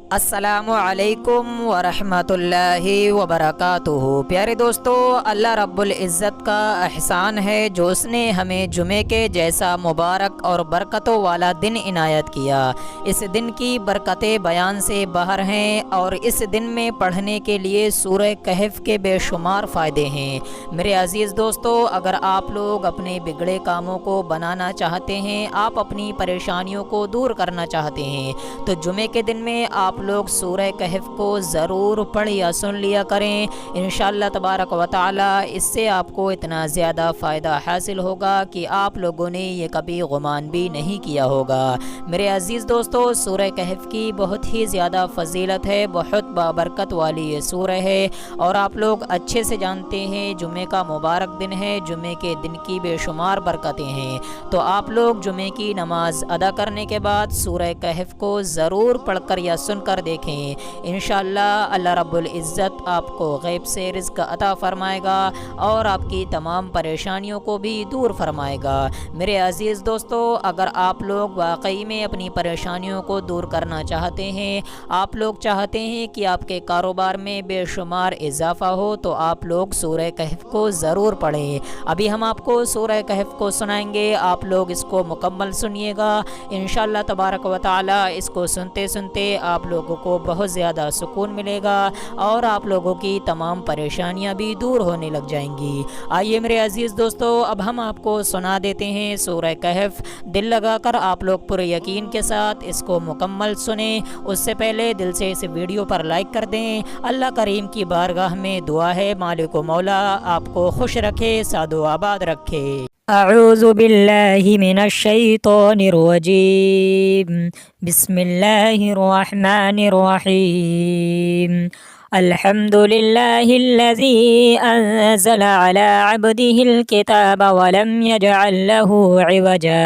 अस्सलामु अलैकुम वरहमतुल्लाहि वबरकातुहू। प्यारे दोस्तों, अल्लाह रब्बुल इज़्ज़त का एहसान है जो उसने हमें जुमे के जैसा मुबारक और बरकतों वाला दिन इनायत किया। इस दिन की बरकतें बयान से बाहर हैं और इस दिन में पढ़ने के लिए सूरह कहफ के बेशुमार फ़ायदे हैं। मेरे अज़ीज़ दोस्तों, अगर आप लोग अपने बिगड़े कामों को बनाना चाहते हैं, आप अपनी परेशानियों को दूर करना चाहते हैं, तो जुमे के दिन में आप लोग सूरह कहफ को ज़रूर पढ़ या सुन लिया करें। इंशाअल्लाह तबारक व तआला इससे आपको इतना ज़्यादा फ़ायदा हासिल होगा कि आप लोगों ने ये कभी गुमान भी नहीं किया होगा। मेरे अज़ीज़ दोस्तों, सूरह कहफ की बहुत ही ज़्यादा फ़जीलत है, बहुत बाबरकत वाली ये सूरह है और आप लोग अच्छे से जानते हैं जुमे का मुबारक दिन है, जुमे के दिन की बेशुमार बरकतें हैं। तो आप लोग जुमे की नमाज़ अदा करने के बाद सूरह कहफ को ज़रूर पढ़कर या सुनकर देखें। इंशाअल्लाह अल्लाह रब्बुल इज़्ज़त आपको गैब से रिज़्क़ अता फ़रमाएगा और आपकी तमाम परेशानियों को भी दूर फरमाएगा। मेरे अज़ीज़ दोस्तों, अगर आप लोग वाकई में अपनी परेशानियों को दूर करना चाहते हैं, आप लोग चाहते हैं कि आपके कारोबार में बेशुमार इजाफ़ा हो, तो आप लोग सूरह कहफ को ज़रूर पढ़ें। अभी हम आपको सूरह कहफ को सुनाएंगे, आप लोग इसको मुकम्मल सुनिएगा। इंशाअल्लाह तबारक व तआला इसको सुनते सुनते आप लोगों को बहुत ज़्यादा सुकून मिलेगा और आप लोगों की तमाम परेशानियां भी दूर होने लग जाएंगी। आइए मेरे अज़ीज़ दोस्तों, अब हम आपको सुना देते हैं सूरह कहफ। दिल लगाकर आप लोग पूरे यकीन के साथ इसको मुकम्मल सुने। उससे पहले दिल से इस वीडियो पर लाइक कर दें। अल्लाह करीम की बारगाह में दुआ है, मालिक मौला आपको खुश रखे, सादो आबाद रखे। अऊज़ु बिल्लाहि मिनश शैतानिर रजीम। बिस्मिल्लाहिर रहमानिर रहीम। अल्हम्दुलिल्लाहिल्लज़ी अंज़ला अला अब्दिहिल किताब वलम यजअल लहू इवजा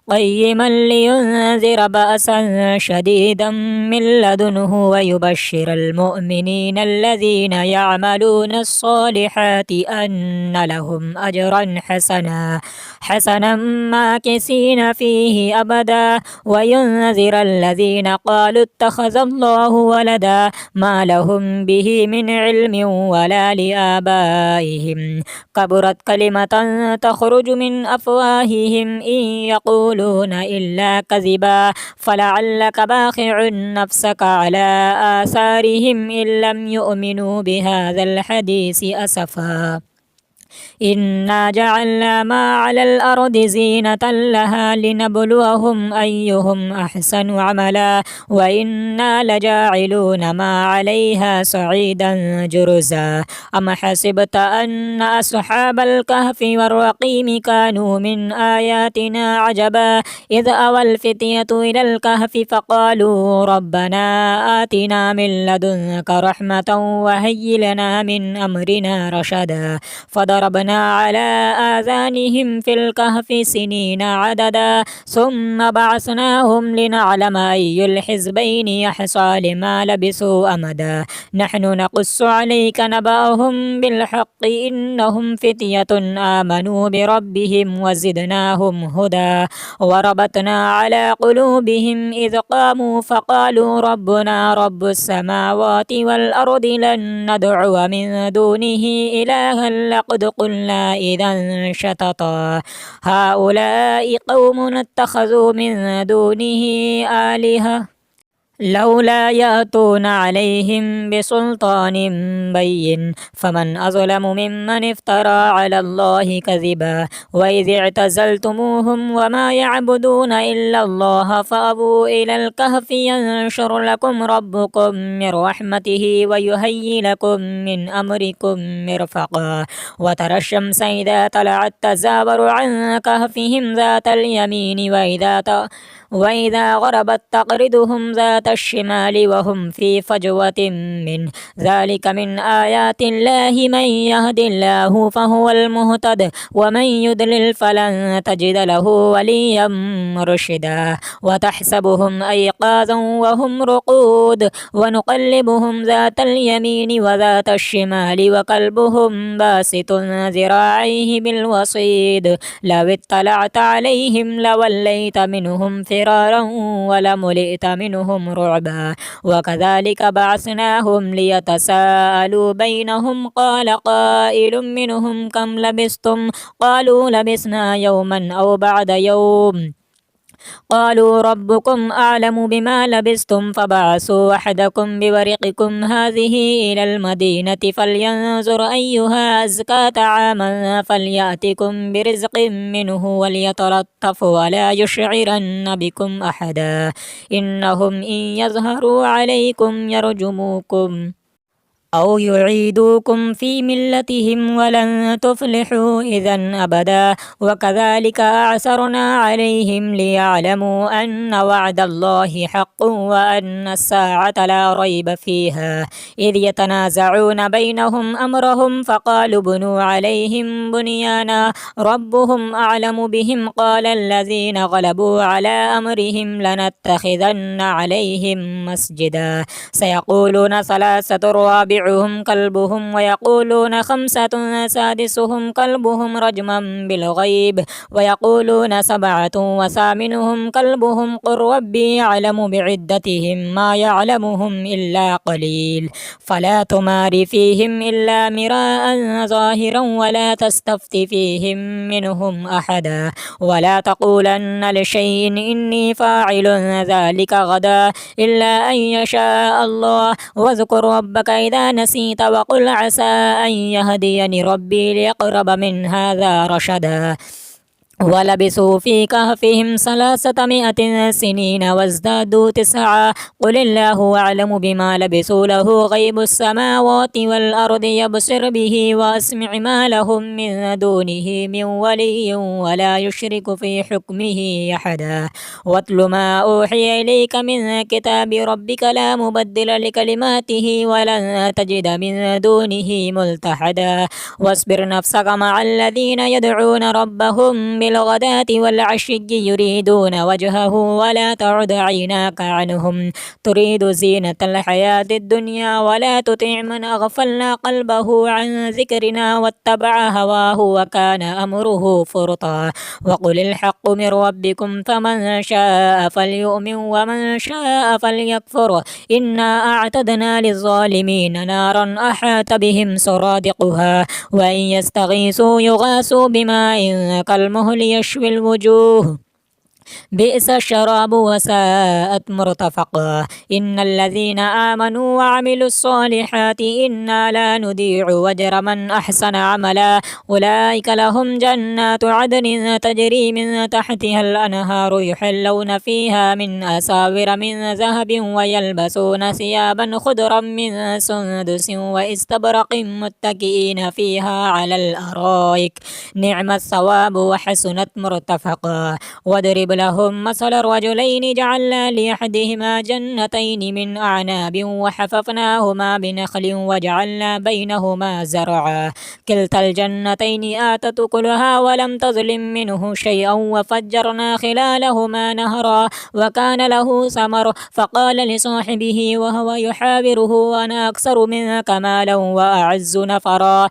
क़य्यिमन लियुनज़िर बअसन शदीदन मिन लदुन्हु वयुबश्शिरल मुअमिनीनल्लज़ीना यअमलूनस्सालिहाति अन्ना लहुम अजरन हसनन माकिसीन फ़ीहि अबदा वयुनज़िरल्लज़ीना क़ालू इत्तख़ज़ल्लाहु वलदा मा लहुम बिही मिन इल्मिन वला लिआबाइहिम कबुरत कलिमतन तख़रुजु मिन अफ़वाहिहिम इन यक़ूलून इल्ला कज़िबा फ़लअल्लक बाख़िउन नफ़्सक अला आसारिहिम इन लम युमिनू बिहाज़ल हदीसी असफ़ा। इन्ना जअलना मा अलल अर्दि ज़ीनतन लहा लिनब्लुवहुम अय्युहुम अहसनु अमला व इन्ना लजाइलून मा अलैहा सईदन जुरुज़ा। अम हसिबत अन्न अस्हाबल कहफ़ि वर्रक़ीम कानू मिन आयातिना अजबा इज़ अवल फ़ित्यतु इलल कहफ़ि फ़क़ालू रब्बना आतिना मिन लदुन्क रहमतन व हय्यि लना मिन अमरिना रशदा फ़दरबना अला आज़ानिहिम फ़िल कहफ़ि सिनीन अददा सुम्मा बअसनाहुम लिनअलम अय्युल हिज़्बैनि अहसा लिमा लबिसू अमदा नहनु नक़ुस्सु अलैका नबअहुम बिलहक़्क़ि इन्नहुम फ़ित्यतुन आमनू बिरब्बिहिम वज़िदनाहुम हुदा वरबतना अला क़ुलूबिहिम इज़ क़ामू फ़क़ालू रब्बुना रब्बुस समावाति वल अर्दि लन नदअु मिन दूनिहि इलाहन लक़द क़ुल्ना इज़न शतता हाउलाइ क़ौमुन इत्तख़ज़ू मिन दूनिहि आलिहा लौला यातून अलैहिम बिसुल्तानिन बय्यिन फमन अज़लमु मिम्मन इफ्तरा अलल्लाहि कज़िबा व इज़ इअ्तज़लतुमूहुम वमा यअबुदून इल्लल्लाह फ़अबू इलल कहफ़ि यंशुर लकुम रब्बुकुम मिन रहमतिहि व युहय्यि लकुम मिन अम्रिकुम मिरफ़क़ा व तरा अश-शम्स इज़ा तलअत तज़ावरु अन कहफ़िहिम ज़ातल यमीन व इज़ा ग़रबत तक़रिदुहुम ज़ात अश-शिमाल व हुम फ़ी फ़जवतिन मिन ज़ालिक मिन आयातिल्लाहि मन यहदिल्लाहु फ़हुवल मुहतद व मन युद्लिल फ़लन तजिद लहु वलिय्यन मुरशिदा व तहसबुहुम अयक़ाज़न व हुम रुक़ूद व नुक़ल्लिबुहुम ज़ातल यमीन व ज़ात अश-शिमाल व क़ल्बुहुम बासितुन ज़िराअैहि बिल वसीद लव इत्तलअत अलैहिम लवल्लैत मिनहुम فرارا ولملئت منهم رعبا وكذلك بعثناهم ليتساءلوا بينهم قال قائل منهم كم لبثتم قالوا لبثنا يوما أو بعد يوم قالوا ربكم أعلم بما لبثتم فبعثوا أحدكم بورقكم هذه إلى المدينة فلينظر أيها أزكى طعاما فليأتكم برزق منه وليتلطف ولا يشعرن بكم أحدا إنهم إن يظهروا عليكم يرجموكم أو يعيدوكم في ملتهم ولن تفلحوا إذا أبدا وكذلك أعثرنا عليهم ليعلموا أن وعد الله حق وأن الساعة لا ريب فيها إذ يتنازعون بينهم أمرهم فقالوا بنوا عليهم بنيانا ربهم أعلم بهم قال الذين غلبوا على أمرهم لنتخذن عليهم مسجدا سيقولون ثلاثة رابعهم كلبهم ويقولون خمسة سادسهم كلبهم رجما بالغيب ويقولون سبعة وثامنهم كلبهم قل ربي يعلم بعدتهم ما يعلمهم إلا قليل فلا تمار فيهم إلا مراء ظاهرا ولا تستفت فيهم منهم أحدا ولا تقولن لشيء إني فاعل ذلك غدا إلا أن يشاء الله واذكر ربك إذا نسيت وقل عسى أن يهديني ربي ليقرب من هذا رشدا ولبثوا في كهفهم 300 سنين وازدادوا 9 قل الله أعلم بما لبثوا له غيب السماوات والأرض يبصر به وأسمع ما لهم من دونه من ولي ولا يشرك في حكمه أحدا واتل ما أوحي إليك من كتاب ربك لا مبدل لكلماته ولن تجد من دونه ملتحدا واصبر نفسك مع الذين يدعون ربهم بالغداة والعشي يريدون وجهه ولا تعد عيناك عنهم تريد زينة الحياة الدنيا ولا تطع من أغفلنا قلبه عن ذكرنا واتبع هواه وكان أمره فرطا وقل الحق من ربكم فمن شاء فليؤمن ومن شاء فليكفر إنا أعتدنا للظالمين نارا أحاط بهم سرادقها وإن يستغيثوا يغاثوا بماء كالمهل يشوي الوجوه بئس الشراب وساءت مرتفقا إن الذين آمنوا وعملوا الصالحات إنا لا نضيع أجر من أحسن عملا أولئك لهم جنات عدن تجري من تحتها الأنهار يحلون فيها من أساور من ذهب ويلبسون ثيابا خضرا من سندس واستبرق متكئين فيها على الأرائك نعم الثواب وحسنت مرتفقا واضرب لهم مثل الرجلين جعلنا لأحدهما جنتين من أعناب وحففناهما بنخل وجعلنا بينهما زرعا كلتا الجنتين آتت أكلها ولم تظلم منه شيئا وفجرنا خلالهما نهرا وكان له ثمر فقال لصاحبه وهو يحاوره أنا أكثر منك مالا وأعز نفرا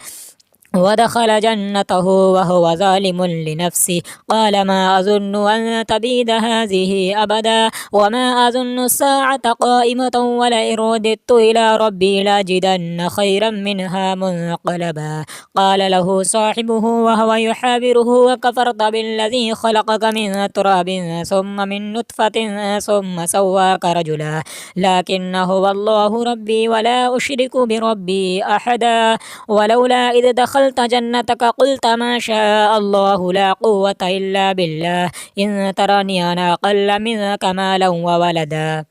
ودخل جنته وهو ظالم لنفسه قال ما أظن أن تبيد هذه أبدا وما أظن الساعة قائمة ولئن رددت إلى ربي لاجدن خيرا منها منقلبا قال له صاحبه وهو يحاوره وكفرت بالذي خلقك من تراب ثم من نطفة ثم سواك رجلا لكن هو الله ربي ولا أشرك بربي أحدا ولولا إذ دخلت جنتك قلت ما شاء الله لا قوة إلا بالله إن ترني أنا أقل منك مالا وولدا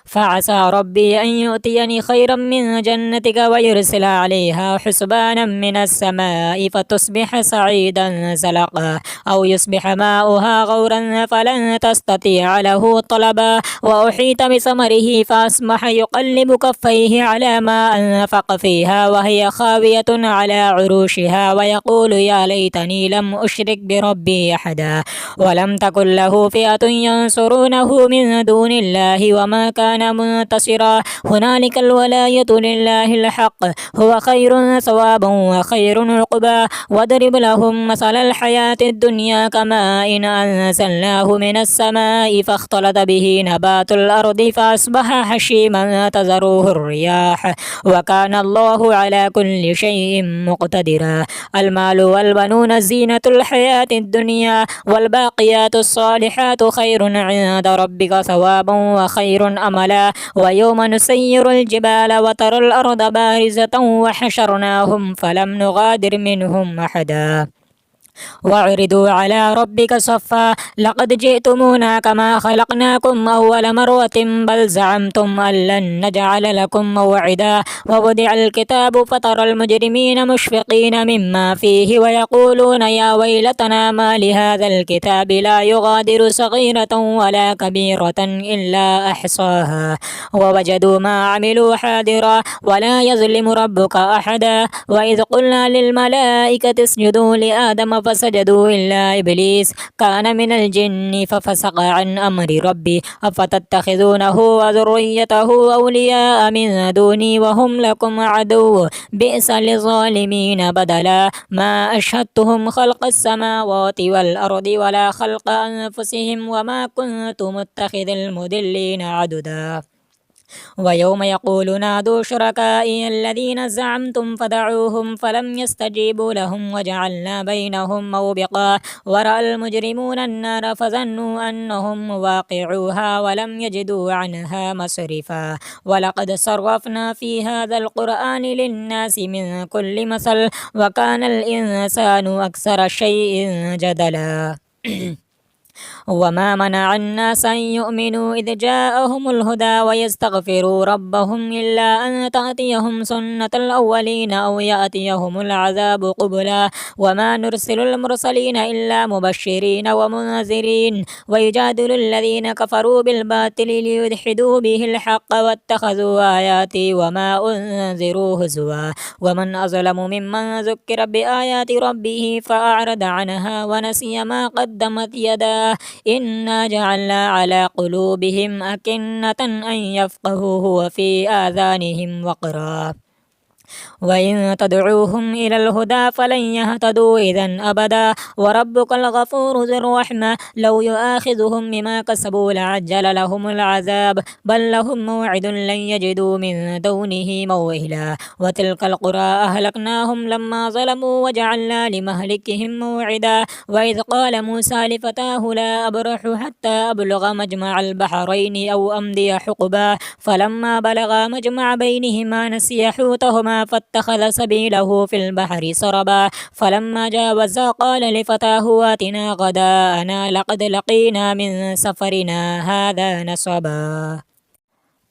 فعسى ربي أن يؤتيني خيرا من جنتك ويرسل عليها حسبانا من السماء فتصبح سعيدا زلقا أو يصبح ماؤها غورا فلن تستطيع له طلبا وأحيط بثمره فأصبح يقلب كفيه على ما أنفق فيها وهي خاوية على عروشها ويقول يا ليتني لم أشرك بربي أحدا ولم تكن له فئة ينصرونه من دون الله وما كان منتصرا هنالك الولاية لله الحق هو خير ثوابا وخير عقبا واضرب لهم مثل الحياة الدنيا كماء إن أنزلناه من السماء فاختلط به نبات الأرض فأصبح هشيما تذروه الرياح وكان الله على كل شيء مقتدرا المال والبنون زينة الحياة الدنيا والباقيات الصالحات خير عند ربك ثوابا وخير أملا ويوم نسير الجبال وترى الأرض بارزة وحشرناهم فلم نغادر منهم أحدا وعرضوا على ربك صفا لقد جئتمونا كما خلقناكم أول مرة بل زعمتم أن لن نجعل لكم موعدا ووضع الكتاب فترى المجرمين مشفقين مما فيه ويقولون يا ويلتنا ما لهذا الكتاب لا يغادر صغيرة ولا كبيرة إلا أحصاها ووجدوا ما عملوا حاضرا ولا يظلم ربك أحدا وإذ قلنا للملائكة اسجدوا لآدم فسجدوا إلا إبليس كان من الجن ففسق عن أمر ربي أفتتخذونه وذريته أولياء من دوني وهم لكم عدو بئس للظالمين بدلا ما أشهدتهم خلق السماوات والأرض ولا خلق أنفسهم وما كنت متخذ المضلين عددا ويوم يقول نادوا شركائي الذين زعمتم فدعوهم فلم يستجيبوا لهم وجعلنا بينهم موبقا ورأى المجرمون النار فظنوا أنهم واقعوها ولم يجدوا عنها مصرفا ولقد صرفنا في هذا القرآن للناس من كل مثل وكان الإنسان أكثر شيء جدلا وما منع الناس أن يؤمنوا إذ جاءهم الهدى ويستغفروا ربهم إلا أن تأتيهم سنة الأولين أو يأتيهم العذاب قبلا وما نرسل المرسلين إلا مبشرين ومنذرين ويجادل الذين كفروا بالباطل ليدحدوا به الحق واتخذوا آياتي وما أنذروا هزوا ومن أظلم ممن ذكر بآيات ربه فأعرض عنها ونسي ما قدمت يداه إنا جعلنا على قلوبهم أكنة أن يفقهوه وفي آذانهم وقرا وإن تدعوهم إلى الهدى فلن يهتدوا إذا أبدا وربك الغفور ذو الرحمة لو يؤاخذهم بما كسبوا لعجل لهم العذاب بل لهم موعد لن يجدوا من دونه موئلا وتلك القرى أهلكناهم لما ظلموا وجعلنا لمهلكهم موعدا وإذ قال موسى لفتاه لا أبرح حتى أبلغ مجمع البحرين أو أمضي حقبا فلما بلغا مجمع بينهما نسي حوتهما فاتخذ سبيله في البحر سربا فلما جاوزا قال لفتاه آتنا غداءنا لقد لقينا من سفرنا هذا نصبا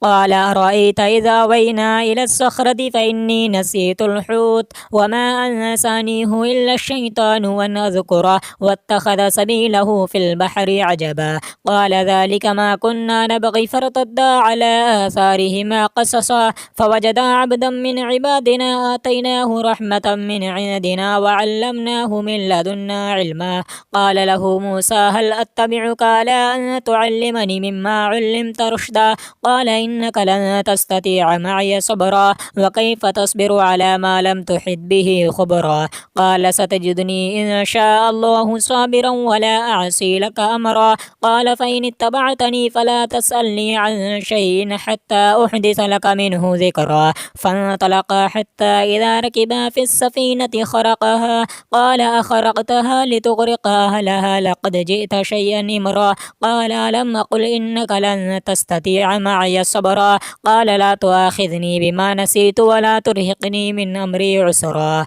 قال أرأيت إذا أوينا إلى الصخرة فإني نسيت الحوت وما أنسانيه إلا الشيطان أن أذكره واتخذ سبيله في البحر عجبا قال ذلك ما كنا نبغي فارتدا على آثارهما قصصا فوجدا عبدا من عبادنا آتيناه رحمة من عندنا وعلمناه من لدنا علما قال له موسى هل أتبعك على أن تعلمني مما علمت رشدا قال إنك لن تستطيع معي صبرا وكيف تصبر على ما لم تحط به خبرا قال ستجدني إن شاء الله صابرا ولا أعصي لك أمرا قال فإن اتبعتني فلا تسألني عن شيء حتى أحدث لك منه ذكرا فانطلقا حتى إذا ركبا في السفينة خرقها قال أخرقتها لتغرق أهلها لقد جئت شيئا إمرا قال ألم أقل إنك لن تستطيع معي صبرا قال لا تؤاخذني بما نسيت ولا ترهقني من أمري عسرا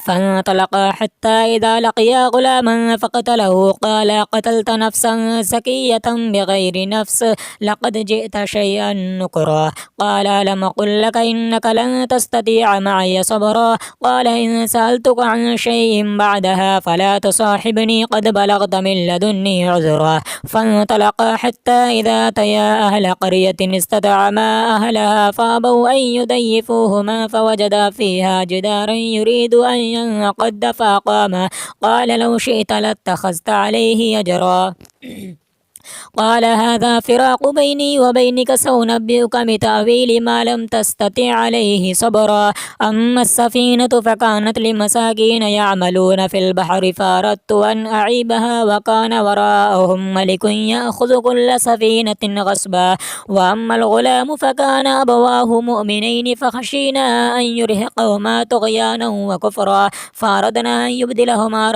فانطلقا حتى إذا لقيا غلاما فقتله قال قتلت نفسا زكية بغير نفس لقد جئت شيئا نكرا قال لم أقل لك إنك لن تستطيع معي صبرا قال إن سألتك عن شيء بعدها فلا تصاحبني قد بلغت من لدني عذرا فانطلقا حتى إذا أتيا أهل قرية استطعما أهلها فأبوا أن يضيفوهما فوجدا فيها جدارا يريد أن ينقض فأقام قال لو شئت لاتخذت عليه أجرا قال هذا فراق بيني وبينك سأنبئك بتأويل ما لم تستطع عليه صبرا أما السفينة فكانت لمساكين يعملون في البحر فأردت أن أعيبها وكان وراءهم ملك يأخذ كل سفينة غصبا وأما الغلام فكان أبواه مؤمنين فخشينا أن يرهقهما طغيانا وكفرا فأردنا أن يبدلهما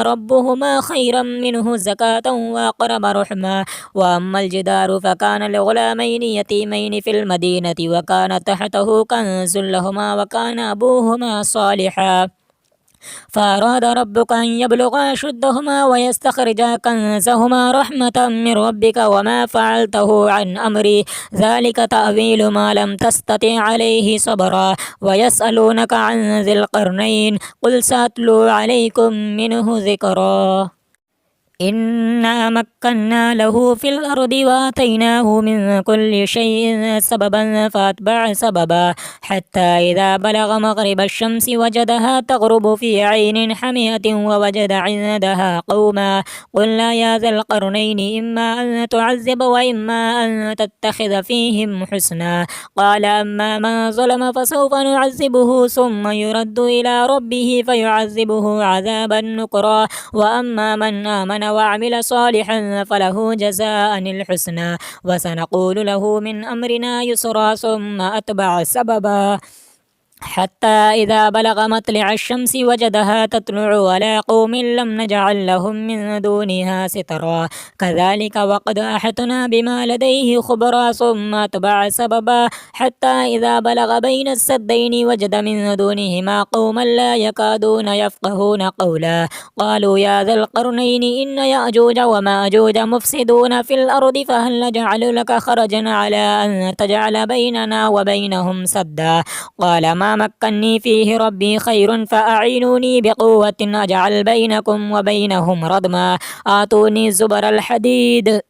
ربهما خيرا منه زكاة وأقرب رحما وأما الجدار فكان لغلامين يتيمين في المدينة وكان تحته كنز لهما وكان أبوهما صالحا فأراد ربك أن يبلغا أشدهما ويستخرجا كنزهما رحمة من ربك وما فعلته عن أمري ذلك تأويل ما لم تستطع عليه صبرا ويسألونك عن ذي القرنين قل سأتلو عليكم منه ذكرا إنا مكنا له في الأرض وآتيناه من كل شيء سببا فأتبع سببا حتى إذا بلغ مغرب الشمس وجدها تغرب في عين حمية ووجد عندها قوما قلنا يا ذا القرنين إما أن تعذب وإما أن تتخذ فيهم حسنا قال أما من ظلم فسوف نعذبه ثم يرد إلى ربه فيعذبه عذابا نكرا وأما من آمن وعمل صالحا فله جزاء الحسنى وسنقول له من أمرنا يسرا ثم أتبع سببا حتى إذا بلغ مطلع الشمس وجدها تطلع على قوم لم نجعل لهم من دونها سترا كذلك وقد أحطنا بما لديه خبرا ثم أتبع سببا حتى إذا بلغ بين السدين وجد من دونهما قوما لا يكادون يفقهون قولا قالوا يا ذا القرنين إن يأجوج وماجوج مفسدون في الأرض فهل نجعل لك خرجا على أن تجعل بيننا وبينهم سدا قال ما مكني فيه ربي خير فأعينوني بقوة أجعل بينكم وبينهم ردما آتوني زبر الحديد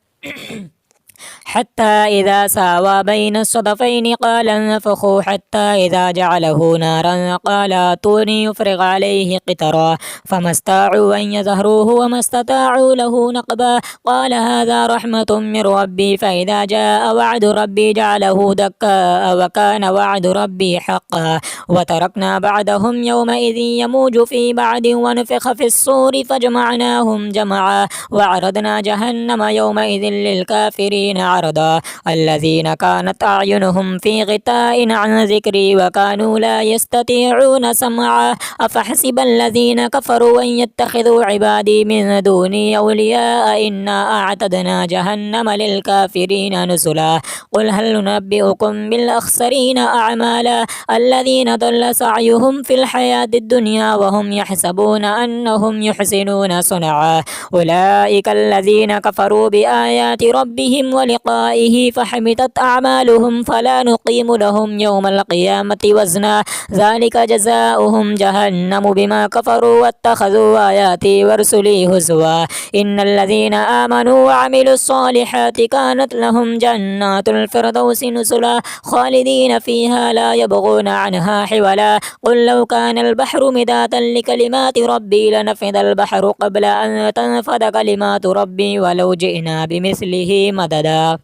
حتى إذا ساوى بين الصدفين قال انفخوا حتى إذا جعله نارا قال آتوني يفرغ عليه قطرا فما استطاعوا أن يظهروه وما استطاعوا له نقبا قال هذا رحمة من ربي فإذا جاء وعد ربي جعله دكا وكان وعد ربي حقا وتركنا بعدهم يومئذ يموج في بعد ونفخ في الصور فجمعناهم جمعا وعرضنا جهنم يومئذ للكافرين عرضا الذين كانت أعينهم في غطاء عن ذكري وكانوا لا يستطيعون سمعا أفحسب الذين كفروا أن يتخذوا عبادي من دوني أولياء إنا أعتدنا جهنم للكافرين نزلا قل هل ننبئكم بالأخسرين أعمالا الذين ضل سعيهم في الحياة الدنيا وهم يحسبون أنهم يحسنون صنعا أولئك الذين كفروا بآيات ربهم ولقائه فحمطت أعمالهم فلا نقيم لهم يوم القيامة وزنا ذلك جزاؤهم جهنم بما كفروا واتخذوا آياتي ورسلي هزوا إن الذين آمنوا وعملوا الصالحات كانت لهم جنات الفردوس نزلا خالدين فيها لا يبغون عنها حولا قل لو كان البحر مدادا لكلمات ربي لنفد البحر قبل أن تنفد كلمات ربي ولو جئنا بمثله مددا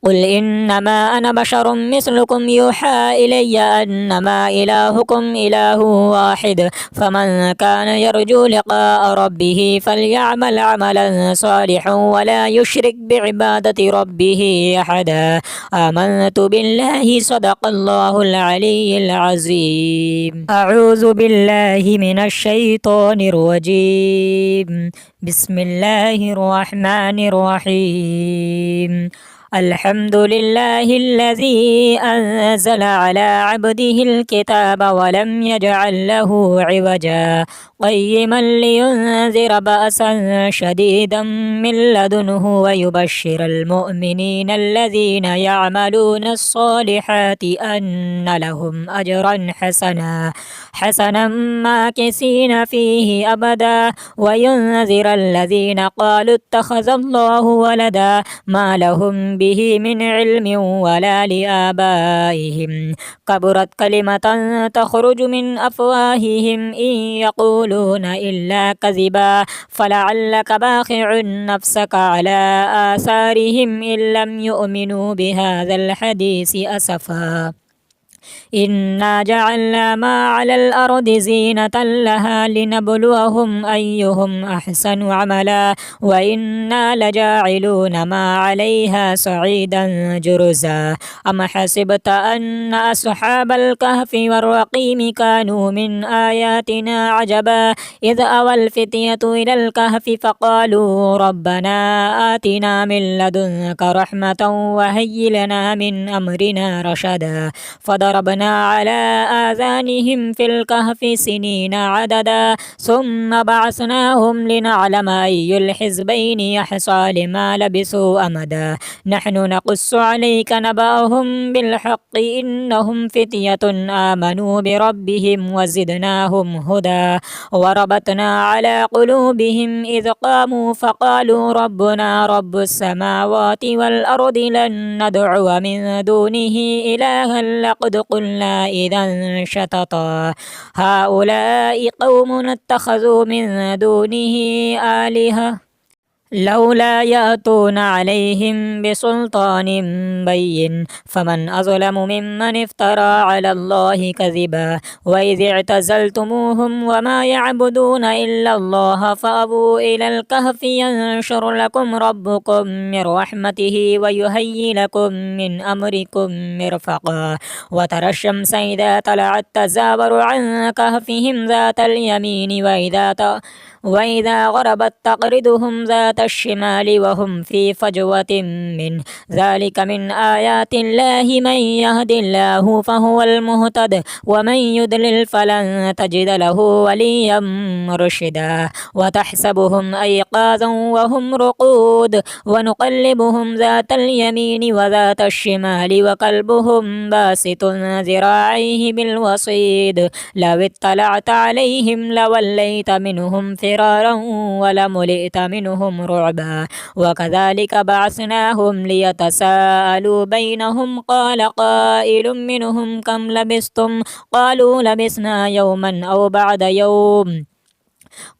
قل إنما أنا بشر مثلكم يوحى إلي أنما إلهكم إله واحد فمن كان يرجو لقاء ربه فليعمل عملا صالحا ولا يشرك بعبادة ربه أحدا آمنت بالله صدق الله العلي العظيم أعوذ بالله من الشيطان الرجيم بسم الله الرحمن الرحيم الحمد لله الذي أنزل على عبده الكتاب ولم يجعل له عوجا قيما لينذر بأسا شديدا من لدنه ويبشر المؤمنين الذين يعملون الصالحات أن لهم أجرا حسنا ماكثين فيه أبدا وينذر الذين قالوا اتخذ الله ولدا ما لهم به من علم ولا لآبائهم كبرت كلمة تخرج من أفواههم إن يقولون إلا كذبا فلعلك باخع نفسك على آثارهم إن لم يؤمنوا بهذا الحديث أسفا إنا جعلنا ما على الأرض زينة لها لنبلوهم أيهم أحسن عملا وإنا لجاعلون ما عليها صعيدا جرزا أم حسبت أن أصحاب الكهف والرقيم كانوا من آياتنا عجبا إذ أوى الفتية إلى الكهف فقالوا ربنا آتنا من لدنك رحمة وهيئ لنا من أمرنا رشدا فضربنا على آذانهم في الكهف سنين عددا ثم بعثناهم لنعلم أي الحزبين يحصى لما لبثوا أمدا نحن نقص عليك نبأهم بالحق إنهم فتية آمنوا بربهم وزدناهم هدى وربطنا على قلوبهم إذ قاموا فقالوا ربنا رب السماوات والأرض لن ندعو من دونه إلها لقد قلنا إذا شططا هؤلاء قوم اتخذوا من دونه آلهة لولا يأتون عليهم بسلطان بين فمن أظلم ممن افترى على الله كذبا وإذ اعتزلتموهم وما يعبدون إلا الله فأبوا إلى الكهف ينشر لكم ربكم من رحمته ويهيئ لكم من أمركم مرفقا وترى الشمس إذا طلعت تزاور عن كهفهم ذات اليمين وإذا غربت تقرضهم ذات الشمال وهم في فجوة منه ذلك من آيات الله من يهد الله فهو المهتد ومن يضلل فلن تجد له وليا مرشدا وتحسبهم أيقاظا وهم رقود ونقلبهم ذات اليمين وذات الشمال وكلبهم باسط ذراعيه بالوصيد لو اطلعت عليهم لوليت منهم فرارا ولملئت منهم رعبا وكذلك بعثناهم ليتساءلوا بينهم قال قائل منهم كم لبثتم قالوا لبثنا يوما أو بعد يوم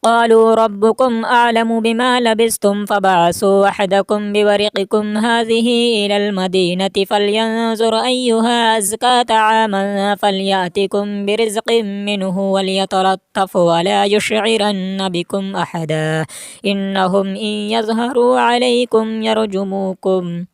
قالوا ربكم أعلم بما لبثتم فبعثوا أحدكم بورقكم هذه إلى المدينة فلينظر أيها أزكى طعاما فليأتكم برزق منه وليتلطف ولا يشعرن بكم أحدا إنهم إن يظهروا عليكم يرجموكم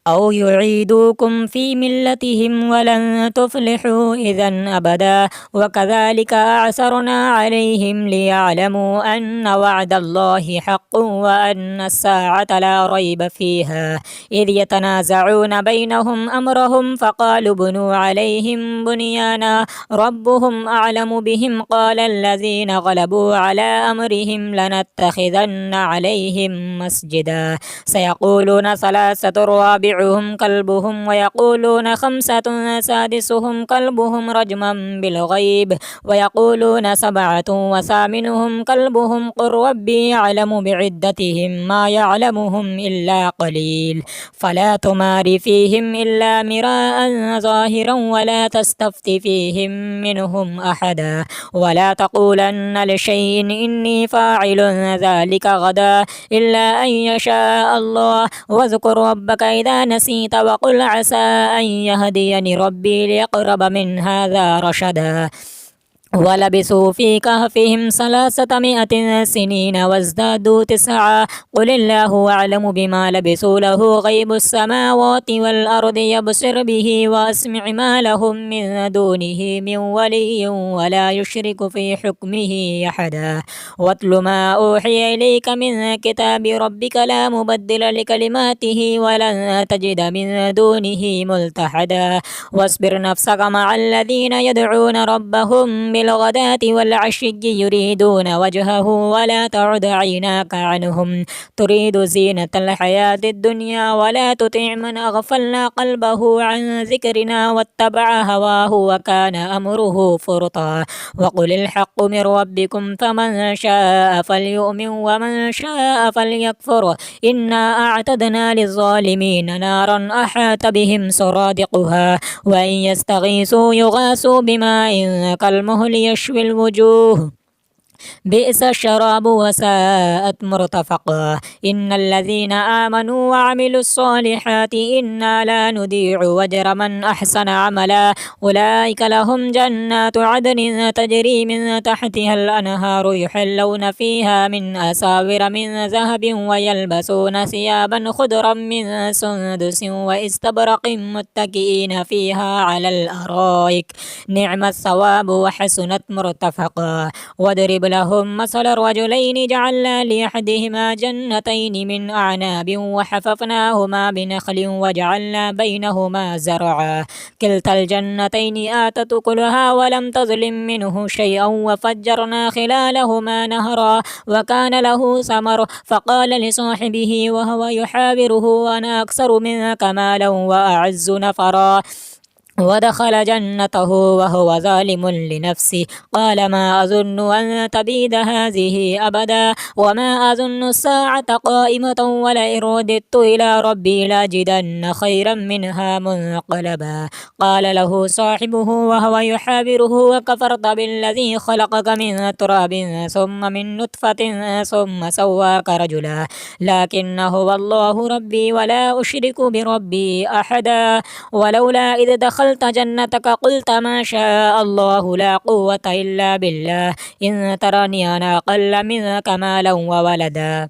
أو يعيدوكم في ملتهم ولن تفلحوا إذا أبدا وكذلك أعثرنا عليهم ليعلموا أن وعد الله حق وأن الساعة لا ريب فيها إذ يتنازعون بينهم أمرهم فقالوا بنوا عليهم بنيانا ربهم أعلم بهم قال الذين غلبوا على أمرهم لنتخذن عليهم مسجدا سيقولون ثلاثة رابعهم كلبهم ويقولون خمسة سادسهم كلبهم رجما بالغيب ويقولون سبعة وثامنهم كلبهم قل ربي يعلم بعدتهم ما يعلمهم إلا قليل فلا تمار فيهم إلا مراء ظاهرا ولا تستفت فيهم منهم أحدا ولا تقولن لشيء إني فاعل ذلك غدا إلا أن يشاء الله واذكر ربك إذا نسيت وقل عسى أن يهديني ربي ليقرب من هذا رشدا ولبثوا في كهفهم 300 سنين وازدادوا 9 قل الله أعلم بما لبثوا له غيب السماوات والأرض يبصر به وأسمع ما لهم من دونه من ولي ولا يشرك في حكمه أحدا واتل ما أوحي إليك من كتاب ربك لا مبدل لكلماته ولن تجد من دونه ملتحدا واصبر نفسك مع الذين يدعون ربهم بالغداة والعشي يريدون وجهه ولا تعد عيناك عنهم تريد زينة الحياة الدنيا ولا تطع من أغفلنا قلبه عن ذكرنا واتبع هواه وكان أمره فرطا وقل الحق من ربكم فمن شاء فليؤمن ومن شاء فليكفر إنا أعتدنا للظالمين نارا أحاط بهم سرادقها وإن يستغيثوا يغاثوا بماء كالمهل يشوي الوجوه بئس الشراب وساءت مرتفقا إن الذين آمنوا وعملوا الصالحات إنا لا نضيع أجر من أحسن عملا أولئك لهم جنات عدن تجري من تحتها الأنهار يحلون فيها من أساور من ذهب ويلبسون ثيابا خضرا من سندس واستبرق متكئين فيها على الأرائك نعم الثواب وحسنت مرتفقا واضرب لهم مثل الرجلين جعلنا لأحدهما جنتين من أعناب وحففناهما بنخل وجعلنا بينهما زرعا كلتا الجنتين آتت أكلها ولم تظلم منه شيئا وفجرنا خلالهما نهرا وكان له ثمر فقال لصاحبه وهو يحاوره أنا أكثر منك مالا وأعز نفرا ودخل جنته وهو ظالم لنفسه قال ما أظن أن تبيد هذه أبدا وما أظن الساعة قائمة ولئن رددت إلى ربي لاجدن خيرا منها منقلبا قال له صاحبه وهو يحاوره وكفرت بالذي خلقك من تراب ثم من نطفة ثم سواك رجلا لكن هو الله ربي ولا أشرك بربي أحدا ولولا إذ دخلت جنتك قلت ما شاء الله لا قوة إلا بالله إن ترني أنا أقل منك مالا وولدا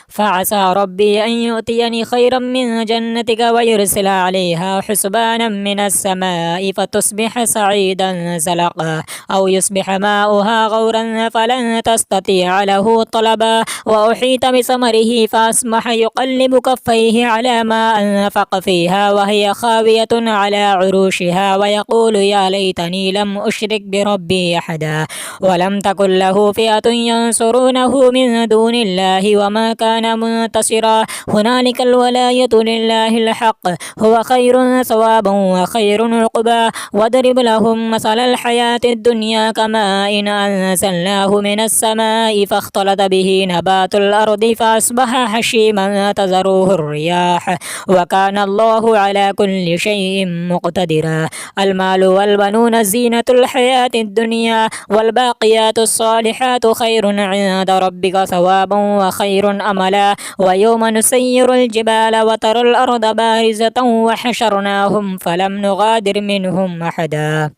فعسى ربي أن يؤتيني خيرا من جنتك ويرسل عليها حسبانا من السماء فتصبح سعيدا زلقا أو يصبح ماؤها غورا فلن تستطيع له طلبا وأحيط بثمره فأصبح يقلب كفيه على ما أنفق فيها وهي خاوية على عروشها ويقول يا ليتني لم أشرك بربي أحدا ولم تكن له فئة ينصرونه من دون الله وما كان منتصرا هنالك الولاية لله الحق هو خير ثوابا وخير عقبا واضرب لهم مثل الحياة الدنيا كماء إن أنزلناه من السماء فاختلط به نبات الأرض فأصبح هشيما تذروه الرياح وكان الله على كل شيء مقتدرا المال والبنون زينة الحياة الدنيا والباقيات الصالحات خير عند ربك ثوابا وخير أملا ويوم نسير الجبال وترى الأرض بارزة وحشرناهم فلم نغادر منهم أحدا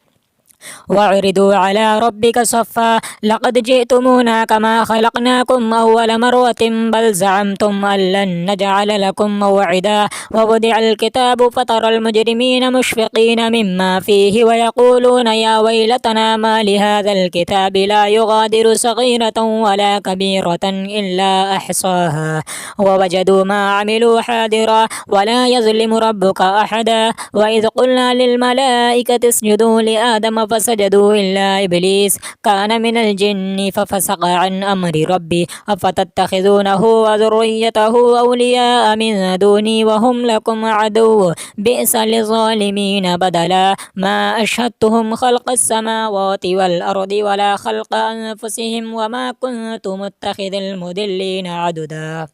وعرضوا على ربك صفا لقد جئتمونا كما خلقناكم أول مرة بل زعمتم أن لن نجعل لكم موعدا ووضع الكتاب فترى المجرمين مشفقين مما فيه ويقولون يا ويلتنا ما لهذا الكتاب لا يغادر صغيرة ولا كبيرة إلا أحصاها ووجدوا ما عملوا حاضرا ولا يظلم ربك أحدا وإذ قلنا للملائكة اسجدوا لآدم فسجدوا إلا إبليس كان من الجن ففسق عن أمر ربي أفتتخذونه وذريته أولياء من دوني وهم لكم عدو بئس للظالمين بدلا ما أشهدتهم خلق السماوات والأرض ولا خلق أنفسهم وما كنت متخذ المضلين عددا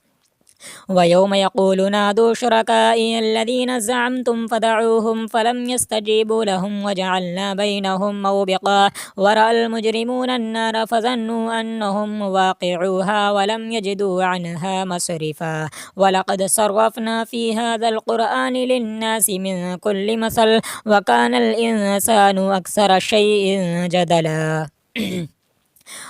ويوم يقول نادوا شركائي الذين زعمتم فدعوهم فلم يستجيبوا لهم وجعلنا بينهم موبقا ورأى المجرمون النار فظنوا أنهم واقعوها ولم يجدوا عنها مصرفا ولقد صرفنا في هذا القرآن للناس من كل مثل وكان الإنسان أكثر شيء جدلا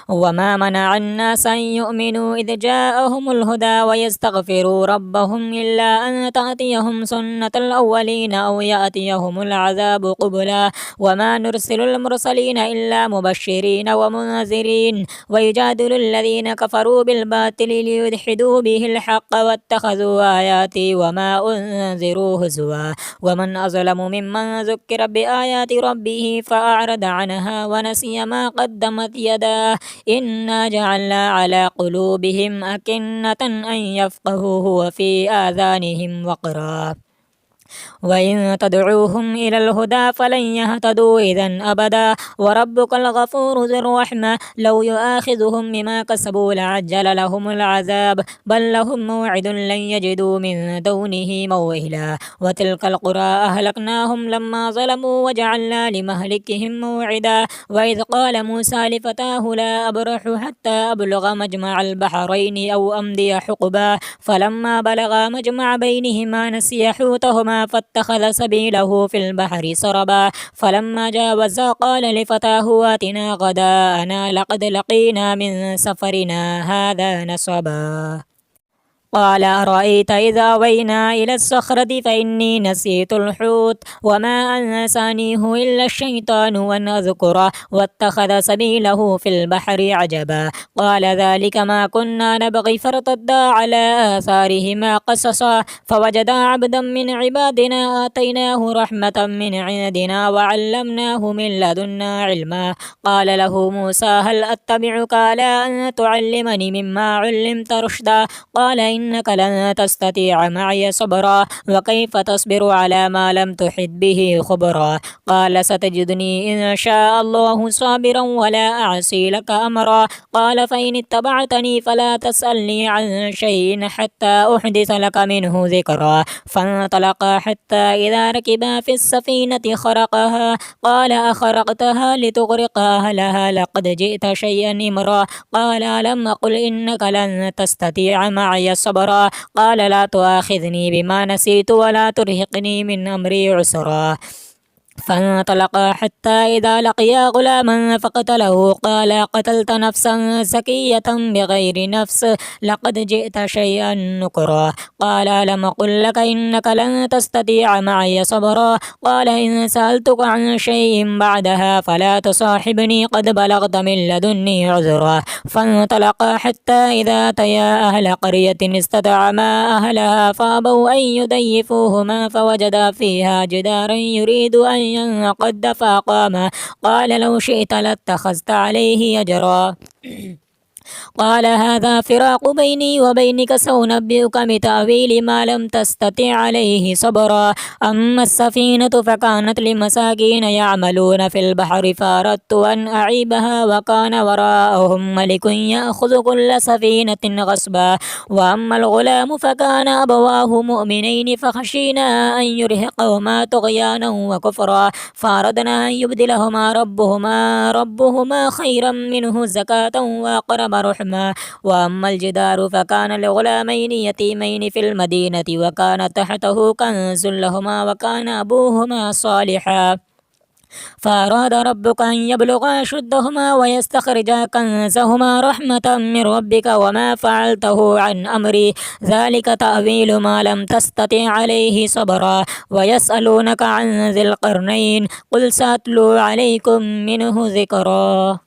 وما منع الناس أن يؤمنوا إذ جاءهم الهدى ويستغفروا ربهم إلا أن تأتيهم سنة الأولين أو يأتيهم العذاب قبلا وما نرسل المرسلين إلا مبشرين ومنذرين ويجادل الذين كفروا بالباطل ليدحدوا به الحق واتخذوا آياتي وما أنذروا هزوا ومن أظلم ممن ذكر بآيات ربه فأعرض عنها ونسي ما قدمت يداه إنا جعلنا على قلوبهم أكنة أن يفقهوه وفي آذانهم وقرا وإن تدعوهم إلى الهدى فلن يهتدوا إذا أبدا وربك الغفور ذو الرحمة لو يؤاخذهم بما كسبوا لعجل لهم العذاب بل لهم موعد لن يجدوا من دونه موئلا وتلك القرى أهلكناهم لما ظلموا وجعلنا لمهلكهم موعدا وإذ قال موسى لفتاه لا أبرح حتى أبلغ مجمع البحرين أو أمضي حقبا فلما بلغا مجمع بينهما نسي حوتهما فاتخذ سبيله في البحر سربا فلما جاوزا قال لفتاه آتنا غداءنا لقد لقينا من سفرنا هذا نصبا قال أرأيت إذا أوينا إلى الصخرة فإني نسيت الحوت وما أنسانيه إلا الشيطان أن أذكره واتخذ سبيله في البحر عجبا قال ذلك ما كنا نبغي فارتدا على آثارهما قصصا فوجدا عبدا من عبادنا آتيناه رحمة من عندنا وعلمناه من لدنا علما قال له موسى هل أتبعك على أن تعلمني مما علمت رشدا قال إنك لن تستطيع معي صبرا وكيف تصبر على ما لم تحط به خبرا قال ستجدني إن شاء الله صابرا ولا أعصي لك أمرا قال فإن اتبعتني فلا تسألني عن شيء حتى أحدث لك منه ذكرا فانطلقا حتى إذا ركبا في السفينة خرقها قال أخرقتها لتغرق أهلها لقد جئت شيئا إمرا قال ألم أقل إنك لن تستطيع معي صبرا قال لا تؤاخذني بما نسيت ولا ترهقني من أمري عسرا فانطلقا حتى إذا لقيا غلاما فقتله قال قتلت نفسا زكية بغير نفس لقد جئت شيئا نكرا قال لم أقل لك إنك لن تستطيع معي صبرا قال إن سألتك عن شيء بعدها فلا تصاحبني قد بلغت من لدني عذرا فانطلقا حتى إذا أتيا أهل قرية استطعما أهلها فأبوا أن يضيفوهما فوجدا فيها جدارا يريد أن ينقض فقام قال لو شئت لاتخذت عليه أجرا قال هذا فراق بيني وبينك سأنبئك بتأويل ما لم تستطع عليه صبرا أما السفينة فكانت لمساكين يعملون في البحر فأردت أن أعيبها وكان وراءهم ملك يأخذ كل سفينة غصبا وأما الغلام فكان أبواه مؤمنين فخشينا أن يرهقهما طغيانا وكفرا فأردنا أن يبدلهما ربهما خيرا منه زكاة وأقرب رحما وأما الجدار فكان لغلامين يتيمين في المدينة وكان تحته كنز لهما وكان أبوهما صالحا فأراد ربك أن يبلغا أشدهما ويستخرجا كنزهما رحمة من ربك وما فعلته عن أمري ذلك تأويل ما لم تستطع عليه صبرا ويسألونك عن ذي القرنين قل سأتلو عليكم منه ذكرا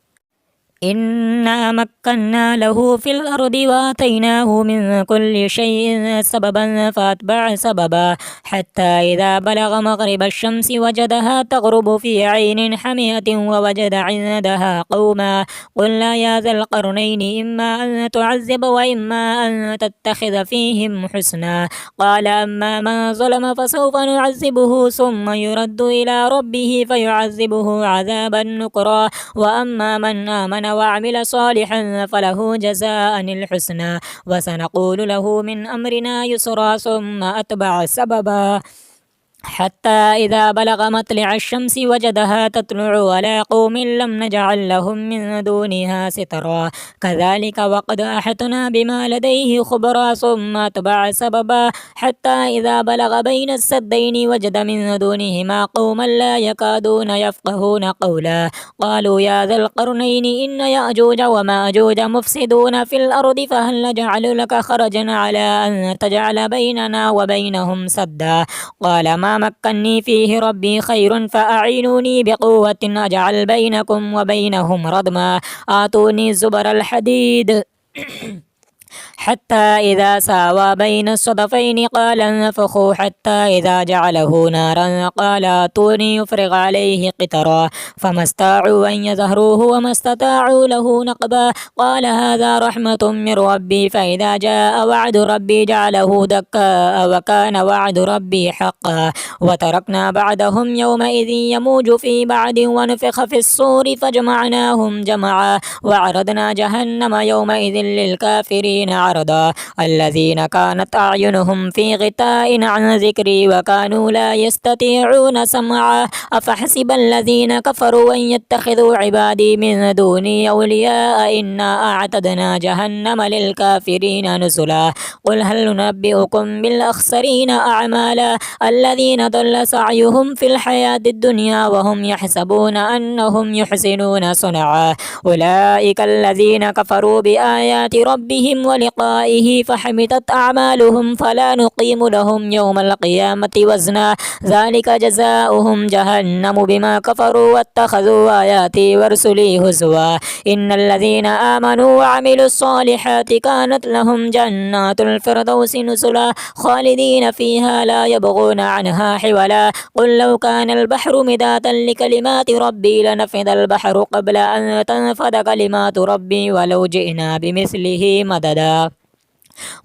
إنا مكنا له في الأرض وآتيناه من كل شيء سببا فأتبع سببا حتى إذا بلغ مغرب الشمس وجدها تغرب في عين حمية ووجد عندها قوما قلنا يا ذا القرنين إما أن تعذب وإما أن تتخذ فيهم حسنا قال أما من ظلم فسوف نعذبه ثم يرد إلى ربه فيعذبه عذابا نكرا وأما من آمن وعمل صالحا فله جزاء الحسنى وسنقول له من أمرنا يسرا ثم أتبع سببا حتى إذا بلغ مطلع الشمس وجدها تطلع على قوم لم نجعل لهم من دونها سترا كذلك وقد أحطنا بما لديه خبرا ثم أتبع سببا حتى إذا بلغ بين السدين وجد من دونهما قوما لا يكادون يفقهون قولا قالوا يا ذا القرنين إن يأجوج ومأجوج مفسدون في الأرض فهل نجعل لك خرجا على أن تجعل بيننا وبينهم سدا قال ما مكني فيه ربي خير فأعينوني بقوة أجعل بينكم وبينهم ردما آتوني زبر الحديد حتى إذا ساوى بين الصدفين قال انفخوا حتى إذا جعله نارا قال آتوني يفرغ عليه قطرا فما استطاعوا أن يظهروه وما استطاعوا له نقبا قال هذا رحمة من ربي فإذا جاء وعد ربي جعله دكا وكان وعد ربي حقا وتركنا بعدهم يومئذ يموج في بعد ونفخ في الصور فجمعناهم جمعا وعرضنا جهنم يومئذ للكافرين عرضا الذين كانت أعينهم في غطاء عن ذكري وكانوا لا يستطيعون سمعا أفحسب الذين كفروا أن يتخذوا عبادي من دوني أولياء إنا أعتدنا جهنم للكافرين نزلا قل هل ننبئكم بالأخسرين أعمالا الذين ضل سعيهم في الحياة الدنيا وهم يحسبون أنهم يحسنون صنعا أولئك الذين كفروا بآيات ربهم ولقائه فحمطت أعمالهم فلا نقيم لهم يوم القيامة وزنا ذلك جزاؤهم جهنم بما كفروا واتخذوا آياتي ورسلي هزوا إن الذين آمنوا وعملوا الصالحات كانت لهم جنات الفردوس نزلا خالدين فيها لا يبغون عنها حولا قل لو كان البحر مدادا لكلمات ربي لنفد البحر قبل أن تنفد كلمات ربي ولو جئنا بمثله مددا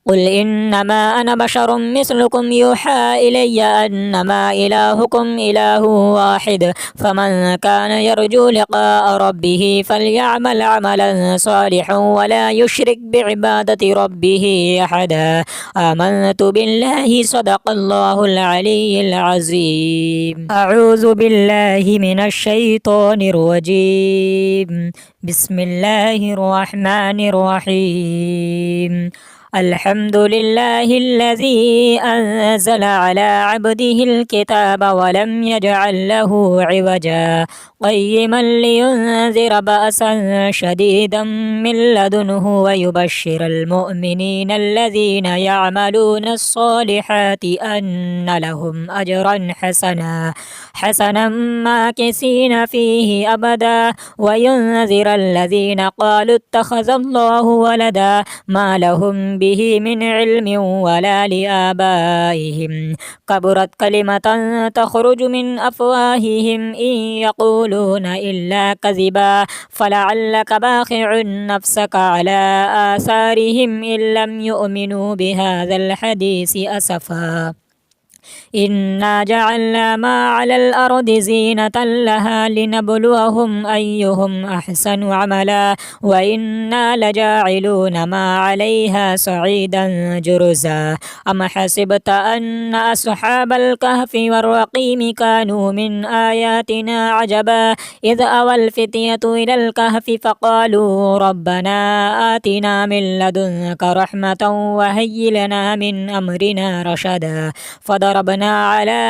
قل إنما أنا بشر مثلكم يوحى إلي أنما إلهكم إله واحد فمن كان يرجو لقاء ربه فليعمل عملا صالحا ولا يشرك بعبادة ربه أحدا آمنت بالله صدق الله العلي العظيم أعوذ بالله من الشيطان الرجيم بسم الله الرحمن الرحيم الحمد لله الذي أنزل على عبده الكتاب ولم يجعل له عوجا قيما لينذر بأسا شديدا من لدنه ويبشر المؤمنين الذين يعملون الصالحات أن لهم أجرا حسنا ماكثين فيه أبدا وينذر الذين قالوا اتخذ الله ولدا ما لهم به من علم ولا لآبائهم كبرت كلمة تخرج من أفواههم إن يقولون إلا كذبا فلعلك باخع نفسك على آثارهم إن لم يؤمنوا بهذا الحديث أسفا إنا جعلنا ما على الأرض زينة لها لنبلوهم أيهم أحسن عملا وإنا لجاعلون ما عليها صعيدا جرزا أم حسبت أن أصحاب الكهف والرقيم كانوا من آياتنا عجبا إذ أوى الفتية إلى الكهف فقالوا ربنا آتنا من لدنك رحمة وهيئ لنا من أمرنا رشدا فضربنا على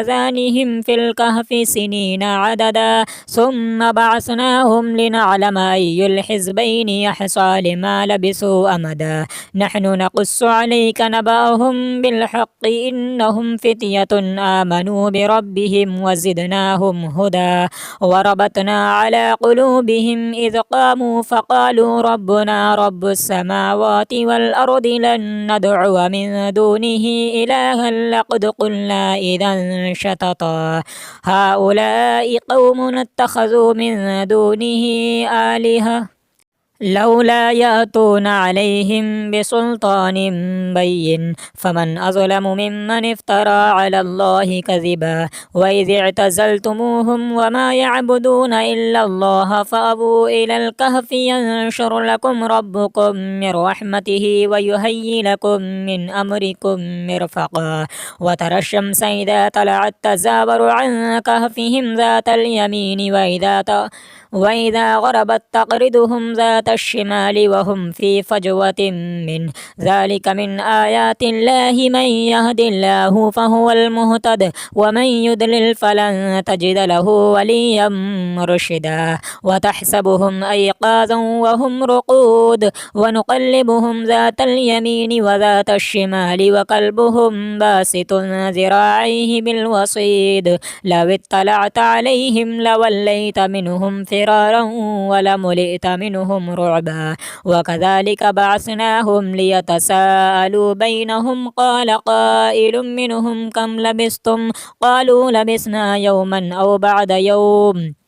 آذانهم في الكهف سنين عددا ثم بعثناهم لنعلم أي الحزبين يحصى لما لبثوا أمدا نحن نقص عليك نبأهم بالحق إنهم فتية آمنوا بربهم وزدناهم هدى وربطنا على قلوبهم إذ قاموا فقالوا ربنا رب السماوات والأرض لن ندعو من دونه إلها لقد قلنا إذا شططا هؤلاء قوم اتخذوا من دونه آلهة لولا يأتون عليهم بسلطان بين فمن أظلم ممن افترى على الله كذبا وإذ اعتزلتموهم وما يعبدون إلا الله فأبوا إلى الكهف ينشر لكم ربكم من رحمته ويهيئ لكم من أمركم مرفقا وترى الشمس إذا طلعت تزاور عن كهفهم ذات اليمين وإذا غربت تقرضهم ذات الشمال وهم في فجوة منه ذلك من آيات الله من يهد الله فهو المهتد ومن يضلل فلن تجد له وليا مرشدا وتحسبهم أيقاظا وهم رقود ونقلبهم ذات اليمين وذات الشمال وقلبهم باسط ذراعيه بالوصيد لو اطلعت عليهم لوليت منهم فرارا ولملئت منهم رعبا وكذلك بعثناهم ليتساءلوا بينهم قال قائل منهم كم لبثتم قالوا لبثنا يوما أو بعد يوم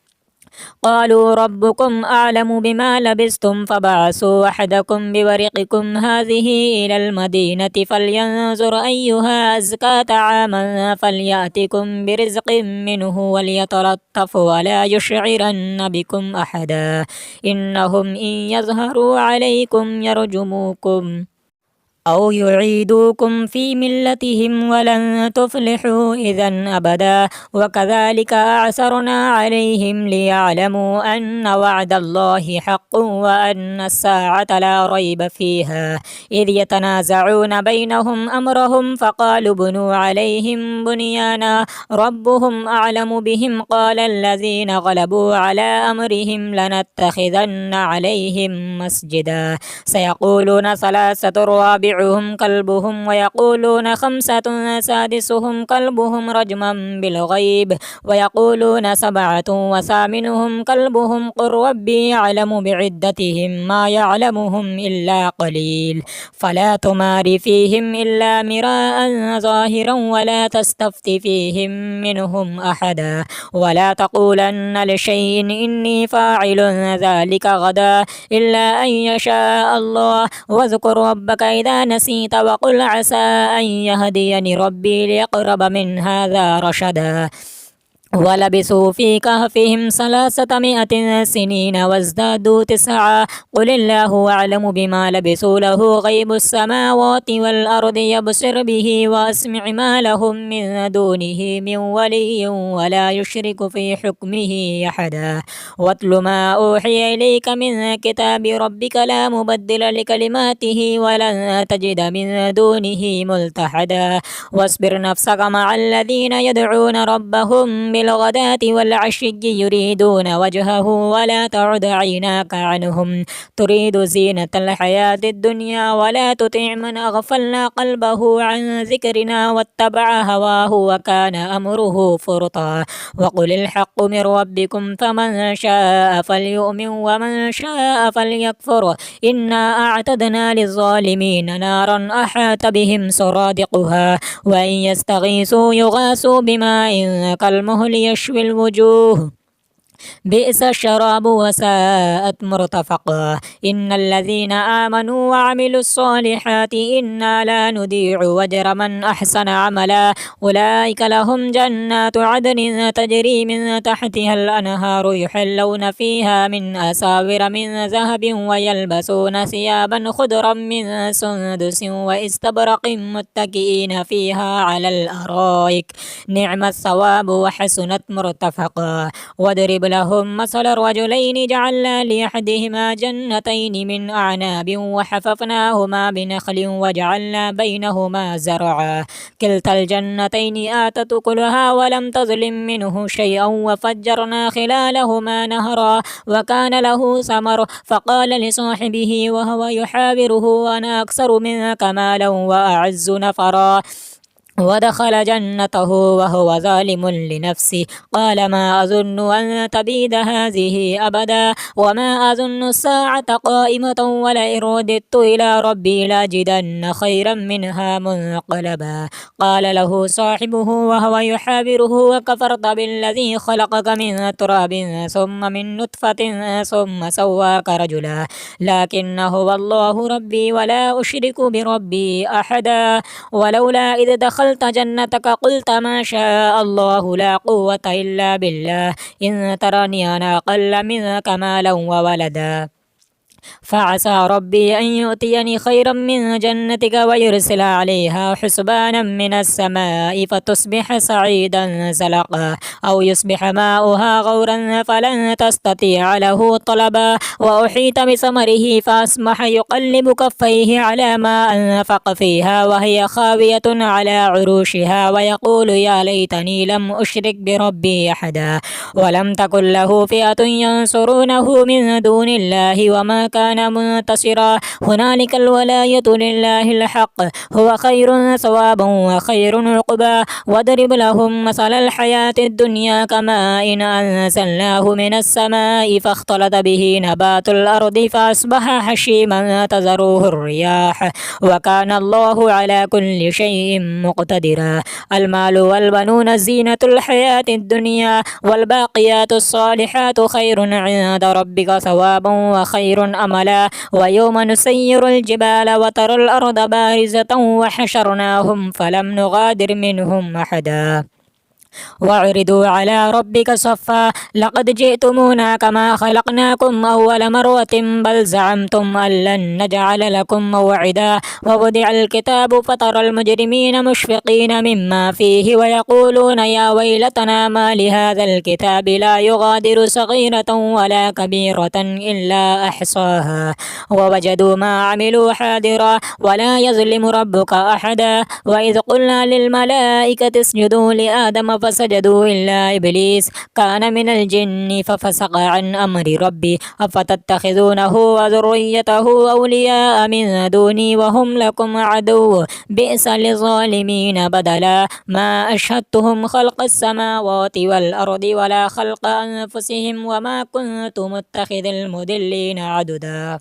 قالوا ربكم أعلم بما لبثتم فبعثوا أحدكم بورقكم هذه إلى المدينة فلينظر أيها أزكى طعاما فليأتكم برزق منه وليتلطف ولا يشعرن بكم أحدا إنهم إن يظهروا عليكم يرجموكم أو يعيدوكم في ملتهم ولن تفلحوا إذا أبدا وكذلك أعثرنا عليهم ليعلموا أن وعد الله حق وأن الساعة لا ريب فيها إذ يتنازعون بينهم أمرهم فقالوا بنوا عليهم بنيانا ربهم أعلم بهم قال الذين غلبوا على أمرهم لنتخذن عليهم مسجدا سيقولون ثلاثة رابعهم كلبهم ويقولون خمسة سادسهم كلبهم رجما بالغيب ويقولون سبعة وثامنهم كلبهم قل ربي يعلم بعدتهم ما يعلمهم إلا قليل فلا تمار فيهم إلا مراء ظاهرا ولا تستفت فيهم منهم أحدا ولا تقولن لشيء إني فاعل ذلك غدا إلا أن يشاء الله واذكر ربك إذا نسيت وقل عسى أن يهديني ربي ليقرب من هذا رشدا ولبثوا في كهفهم 300 سنين وازدادوا 9 قل الله أعلم بما لبثوا له غيب السماوات والأرض يبصر به وأسمع ما لهم من دونه من ولي ولا يشرك في حكمه أحدا واتل ما أوحي إليك من كتاب ربك لا مبدل لكلماته ولن تجد من دونه ملتحدا واصبر نفسك مع الذين يدعون ربهم بالغداة والعشي يريدون وجهه ولا تعد عيناك عنهم تريد زينة الحياة الدنيا ولا تطع من أغفلنا قلبه عن ذكرنا واتبع هواه وكان أمره فرطا وقل الحق من ربكم فمن شاء فليؤمن ومن شاء فليكفر إنا أعتدنا للظالمين نارا أحاط بهم سرادقها وإن يستغيثوا يغاثوا بماء كالمهل يشوي الوجوه بئس الشراب وساءت مرتفقا إن الذين آمنوا وعملوا الصالحات إنا لا نضيع أجر من أحسن عملا أولئك لهم جنات عدن تجري من تحتها الأنهار يحلون فيها من أساور من ذهب ويلبسون ثيابا خضرا من سندس واستبرق متكئين فيها على الأرائك نعم الثواب وحسنت مرتفقا واضرب لهم مثل الرجلين جعلنا لأحدهما جنتين من أعناب وحففناهما بنخل وجعلنا بينهما زرعا كلتا الجنتين آتت أكلها ولم تظلم منه شيئا وفجرنا خلالهما نهرا وكان له ثمر فقال لصاحبه وهو يحاوره أنا أكثر منك مالا وأعز نفرا ودخل جنته وهو ظالم لنفسه قال ما أظن أن تبيد هذه أبدا وما أظن الساعة قائمة ولئن رددت إلى ربي لأجدن خيرا منها منقلبا قال له صاحبه وهو يحاوره وكفرت بالذي خلقك من تراب ثم من نطفة ثم سواك رجلا لكن هو الله ربي ولا أشرك بربي أحدا ولولا إذ دخلت جنتك قلت ما شاء الله لا قوة إلا بالله إن ترني أنا أقل منك مالا وولدا فعسى ربي أن يؤتيني خيرا من جنتك ويرسل عليها حسبانا من السماء فتصبح سعيدا زلقا أو يصبح ماؤها غورا فلن تستطيع له طلبا وأحيط بثمره فأصبح يقلب كفيه على ما أنفق فيها وهي خاوية على عروشها ويقول يا ليتني لم أشرك بربي أحدا ولم تكن له فئة ينصرونه من دون الله وما كان منتصرا هنالك الولاية لله الحق هو خير ثوابا وخير عقبا واضرب لهم مثل الحياة الدنيا كماء إن أنزلناه من السماء فاختلط به نبات الأرض فأصبح حشيما تذروه الرياح وكان الله على كل شيء مقتدرا المال والبنون زينة الحياة الدنيا والباقيات الصالحات خير عند ربك ثوابا وخير أملا ويوم نسير الجبال وترى الأرض بارزة وحشرناهم فلم نغادر منهم أحدا وعرضوا على ربك صفا لقد جئتمونا كما خلقناكم أول مرة بل زعمتم أن لن نجعل لكم موعدا ووضع الكتاب فترى المجرمين مشفقين مما فيه ويقولون يا ويلتنا ما لهذا الكتاب لا يغادر صغيرة ولا كبيرة إلا أحصاها ووجدوا ما عملوا حاضرا ولا يظلم ربك أحدا وإذ قلنا للملائكة اسجدوا لآدم فسجدوا إلا إبليس كان من الجن ففسق عن أمر ربي أفتتخذونه وذريته أولياء من دوني وهم لكم عدو بئس للظالمين بدلا ما أشهدتهم خلق السماوات والأرض ولا خلق أنفسهم وما كنت متخذ المضلين عددا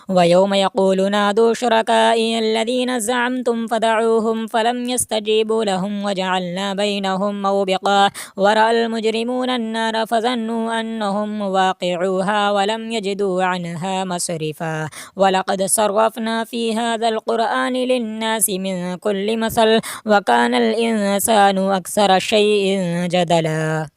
ويوم يقول نادوا شركائي الذين زعمتم فدعوهم فلم يستجيبوا لهم وجعلنا بينهم موبقا ورأى المجرمون النار فظنوا أنهم واقعوها ولم يجدوا عنها مصرفا ولقد صرفنا في هذا القرآن للناس من كل مثل وكان الإنسان أكثر شيء جدلا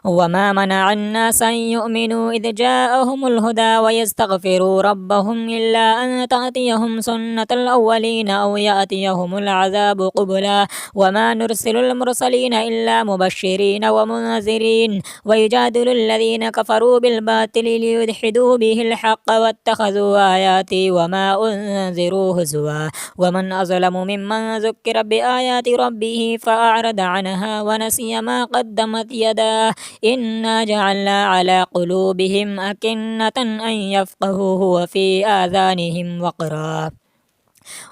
وما منع الناس أن يؤمنوا إذ جاءهم الهدى ويستغفروا ربهم إلا أن تأتيهم سنة الأولين أو يأتيهم العذاب قبلا وما نرسل المرسلين إلا مبشرين ومنذرين ويجادل الذين كفروا بالباطل ليدحدوا به الحق واتخذوا آياتي وما أنذروا هزوا ومن أظلم ممن ذكر بآيات ربه فأعرض عنها ونسي ما قدمت يداه إنا جعلنا على قلوبهم أكنة أن يفقهوه وفي آذانهم وقرا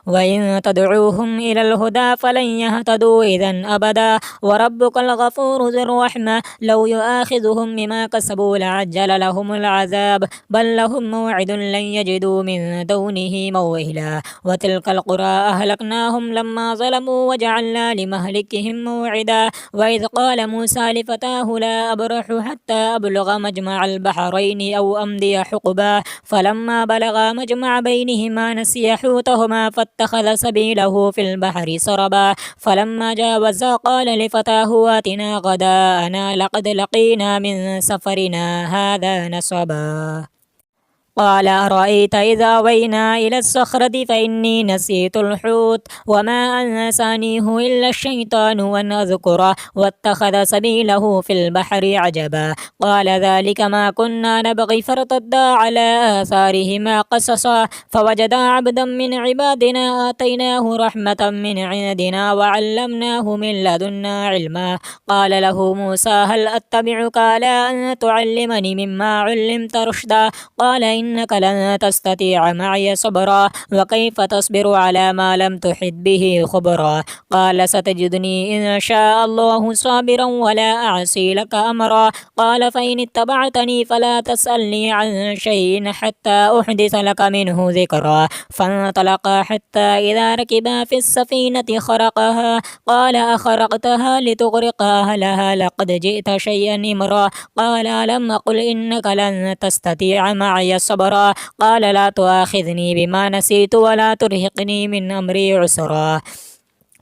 وإن تدعوهم إلى الهدى فلن يهتدوا إذا أبدا وربك الغفور ذو الرحمة لو يؤاخذهم بما كسبوا لعجل لهم العذاب بل لهم موعد لن يجدوا من دونه موئلا وتلك القرى أهلكناهم لما ظلموا وجعلنا لمهلكهم موعدا وإذ قال موسى لفتاه لا أبرح حتى أبلغ مجمع البحرين أو أمضي حقبا فلما بلغا مجمع بينهما نسي حوتهما فاتخذ سبيله في البحر سربا فلما جاوزا قال لفتاه آتنا غداءنا لقد لقينا من سفرنا هذا نصبا قال أرأيت إذا أوينا إلى الصخرة فإني نسيت الحوت وما أنسانيه إلا الشيطان أن أذكره واتخذ سبيله في البحر عجبا قال ذلك ما كنا نبغي فارتدا على آثارهما قصصا فوجدا عبدا من عبادنا آتيناه رحمة من عندنا وعلمناه من لدنا علما قال له موسى هل أتبعك على أن تعلمني مما علمت رشدا قال إنك لن تستطيع معي صبرا وكيف تصبر على ما لم تحط به خبرا قال ستجدني إن شاء الله صابرا ولا أعصي لك أمرا قال فإن اتبعتني فلا تسألني عن شيء حتى أحدث لك منه ذكرا فانطلقا حتى إذا ركبا في السفينة خرقها قال أخرقتها لتغرق أهلها لقد جئت شيئا إمرا قال ألم أقل إنك لن تستطيع معي صبرا قال لا تؤاخذني بما نسيت ولا ترهقني من أمري عسرا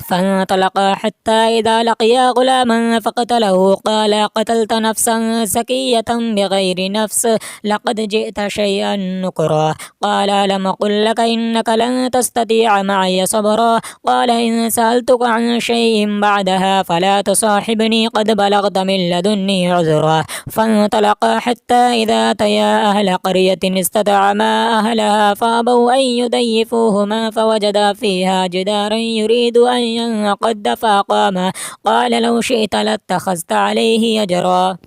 فانطلقا حتى إذا لقيا غلاما فقتله قال قتلت نفسا زكية بغير نفس لقد جئت شيئا نكرا قال ألم أقل لك إنك لن تستطيع معي صبرا قال إن سألتك عن شيء بعدها فلا تصاحبني قد بلغت من لدني عذرا فانطلقا حتى إذا أتيا أهل قرية استطعما أهلها فأبوا أن يضيفوهما فوجدا فيها جدارا يريد أن ينقض فقام قال لو شئت لاتخذت عليه أجرا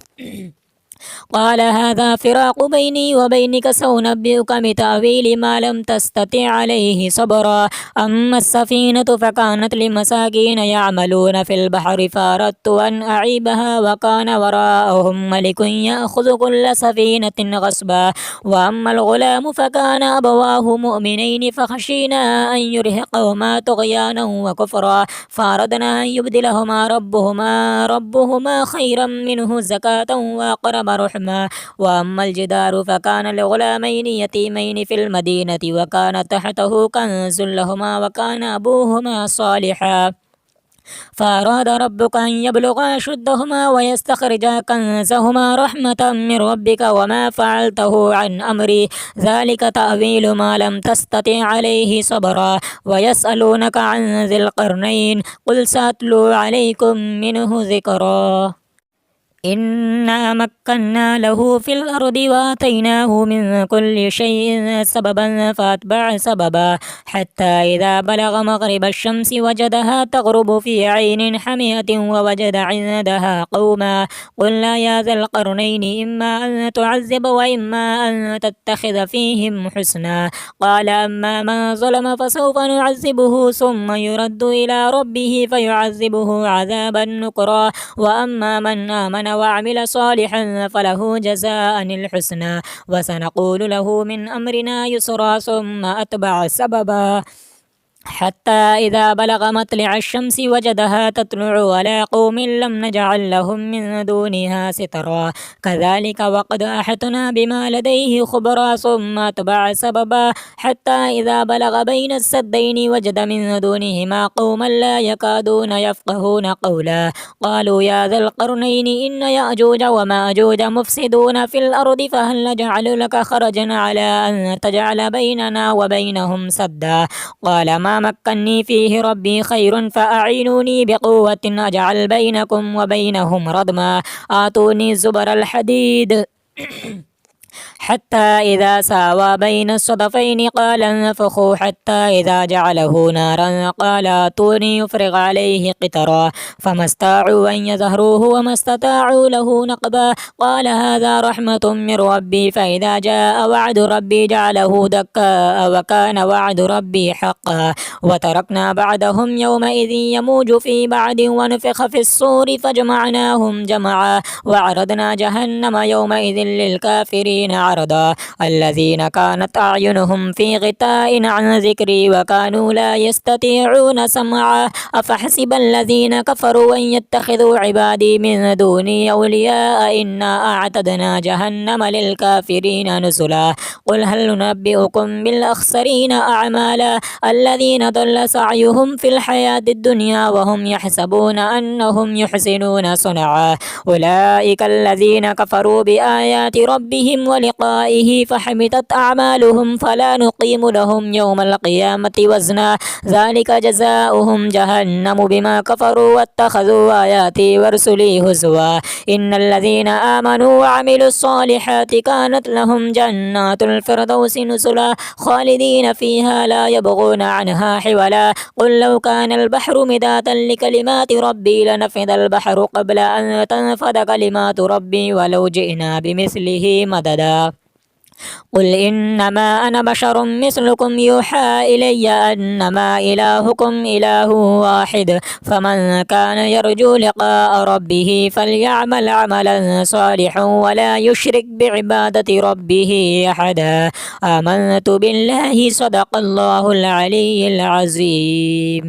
قال هذا فراق بيني وبينك سأنبئك بتأويل ما لم تستطع عليه صبرا أما السفينة فكانت لمساكين يعملون في البحر فأردت أن أعيبها وكان وراءهم ملك يأخذ كل سفينة غصبا وأما الغلام فكان أبواه مؤمنين فخشينا أن يرهقهما طغيانا وكفرا فأردنا أن يبدلهما ربهما خيرا منه زكاة وأقرب رحما وأما الجدار فكان لغلامين يتيمين في المدينة وكان تحته كنز لهما وكان أبوهما صالحا فأراد ربك أن يبلغا أشدهما ويستخرجا كنزهما رحمة من ربك وما فعلته عن أمري ذلك تأويل ما لم تستطع عليه صبرا ويسألونك عن ذي القرنين قل سأتلو عليكم منه ذكرا إنا مكنا له في الأرض وآتيناه من كل شيء سببا فأتبع سببا حتى إذا بلغ مغرب الشمس وجدها تغرب في عين حمية ووجد عندها قوما قلنا يا ذا القرنين إما أن تعذب وإما أن تتخذ فيهم حسنا قال أما من ظلم فسوف نعذبه ثم يرد إلى ربه فيعذبه عذابا نكرا وأما من آمن وعمل صالحا فله جزاء الحسنى وسنقول له من أمرنا يسرا ثم أتبع سببا حتى إذا بلغ مطلع الشمس وجدها تطلع على قوم لم نجعل لهم من دونها سترا كذلك وقد أحطنا بما لديه خبرا ثم أتبع سببا حتى إذا بلغ بين السدين وجد من دونهما قوما لا يكادون يفقهون قولا قالوا يا ذا القرنين إن يأجوج ومأجوج مفسدون في الأرض فهل نجعل لك خرجا على أن تجعل بيننا وبينهم سدا قال ما مكني فيه ربي خير فأعينوني بقوة أجعل بينكم وبينهم ردما آتوني زبر الحديد حتى إذا ساوى بين الصدفين قال انفخوا حتى إذا جعله نارا قال آتوني يفرغ عليه قطرا فما استطاعوا أن يظهروه وما استطاعوا له نقبا قال هذا رحمة من ربي فإذا جاء وعد ربي جعله دكا وكان وعد ربي حقا وتركنا بعدهم يومئذ يموج في بعد ونفخ في الصور فجمعناهم جمعا وعرضنا جهنم يومئذ للكافرين عرضا الذين كانت أعينهم في غطاء عن ذكري وكانوا لا يستطيعون سمعا أفحسب الذين كفروا أن يتخذوا عبادي من دوني أولياء إنا أعتدنا جهنم للكافرين نزلا قل هل ننبئكم بالأخسرين أعمالا الذين ضل سعيهم في الحياة الدنيا وهم يحسبون أنهم يحسنون صنعا أولئك الذين كفروا بآيات ربهم ولقائه فحبطت أعمالهم فلا نقيم لهم يوم القيامة وزنا ذلك جزاؤهم جهنم بما كفروا واتخذوا آياتي ورسلي هزوا إن الذين آمنوا وعملوا الصالحات كانت لهم جنات الفردوس نزلا خالدين فيها لا يبغون عنها حولا قل لو كان البحر مدادا لكلمات ربي لنفد البحر قبل أن تنفد كلمات ربي ولو جئنا بمثله مددا قل إنما أنا بشر مثلكم يوحى إلي أنما إلهكم إله واحد فمن كان يرجو لقاء ربه فليعمل عملا صالحا ولا يشرك بعبادة ربه أحدا. آمنت بالله صدق الله العلي العظيم.